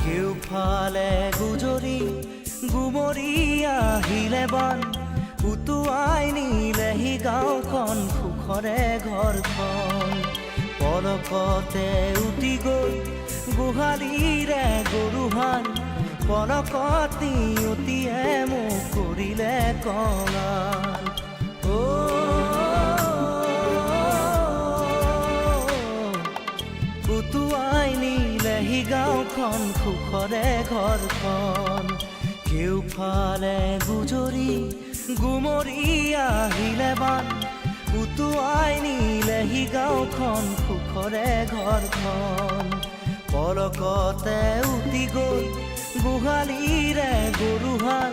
কেউফালে গুজৰি গুমৰি আহিলে বান উটুৱাই নিলেহি গাঁওখন সুখৰে ঘৰখন পলকতে উটি গ'ল গোহালিৰে গৰুহাল পলকত নিয়তিয়ে মোক কৰিলে কঙাল উটুৱাই নিলেহি গাঁওখন সুখৰে ঘৰখন কেউফালে গুজৰি গুমৰি আহিলে বান উটুৱাই নিলেহি গাঁওখন সুখৰে ঘৰখন পলকতে উটি গ'ল গোহালিৰে গৰুহাল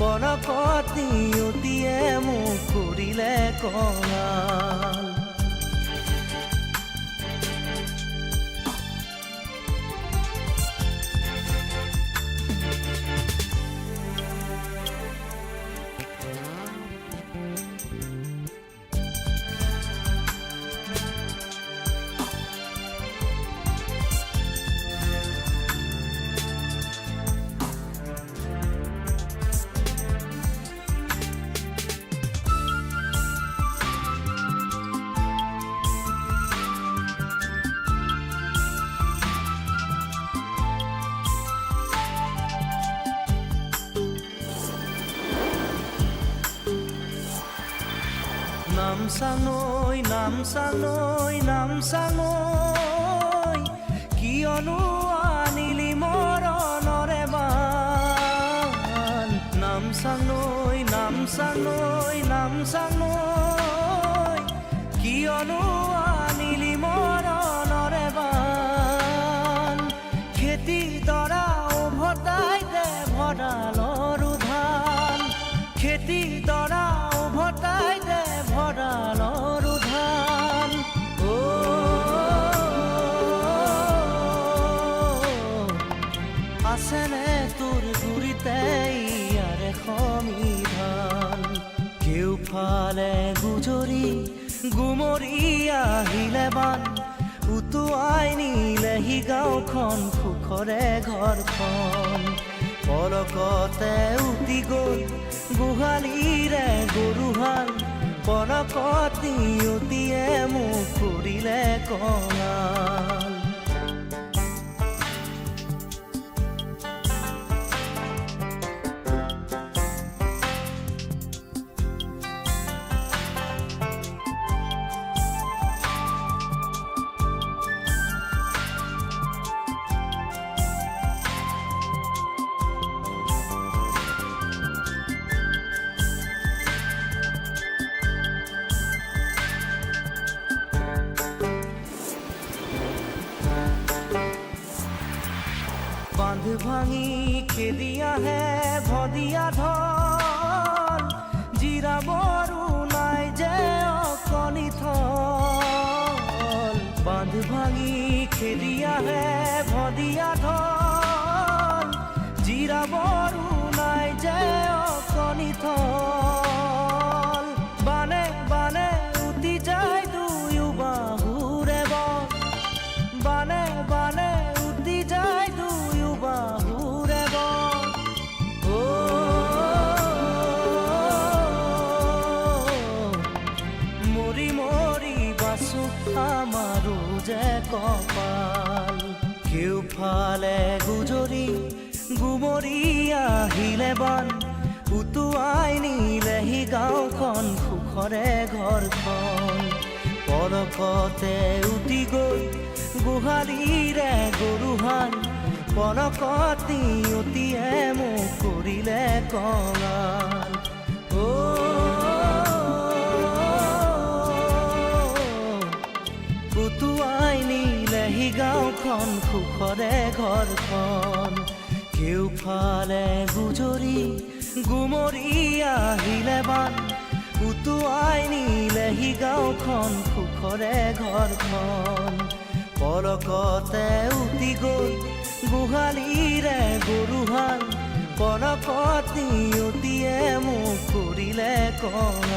পলকত নিয়তিয়ে মোক কৰিলে কঙাল নামচাঙৈ নামচাঙৈ নামচাঙৈ কিয়নো আনিলি মৰণৰে বান নামচাঙৈ নামচাঙৈ নামচাঙৈ কিয়নো আনিলি মৰণৰে বান খেতি দৰা উভতাই দে ভঁৰালৰ ধান খেতি দৰা উভতাই দে ভঁৰালৰ ধান আছেনে তোৰ গুৰিতে ইয়াৰে সমিধান কেউফালে গুজৰি গুমৰি আহিলে বান উটুৱাই নিলেহি গাঁওখন সুখৰে ঘৰখন পলকতে উটি গ'ল গোহালিৰে গৰুহাল পলকত নিয়তিয়ে মোক কৰিলে কঙাল বান্ধ ভাঙি খেদি আহে ভদিয়া ঢল জিৰাবৰো নাই যে অকণি থল বান্ধ ভাঙি খেদি আহে ভদিয়া ঢল জিৰাবৰো নাই যে অকণি থল বানে বানে উটি যায় দুয়ো বাহুৰে বন বানে বানে উটি যায় বাহুৰে বন মৰি মৰি বাচো আমাৰো যে কপাল কেউফালে গুজৰি গুমৰি আহিলে বান উটুৱাই নিলেহি গাঁওখন সুখৰে ঘৰখন পলকতে উটি গ'ল গোহালিৰে গৰুহাল পলকত নিয়তিয়ে মোক কৰিলে কঙাল উটুৱাই নিলেহি গাঁওখন সুখৰে ঘৰখন কেউফালে গুজৰি গুমৰি আহিলে বান উটুৱাই নিলেহি গাঁওখন সুখৰে ঘৰখন পলকতে উটি গ'ল গোহালিৰে গৰুহাল পলকত নিয়তিয়ে মোক কৰিলে কঙাল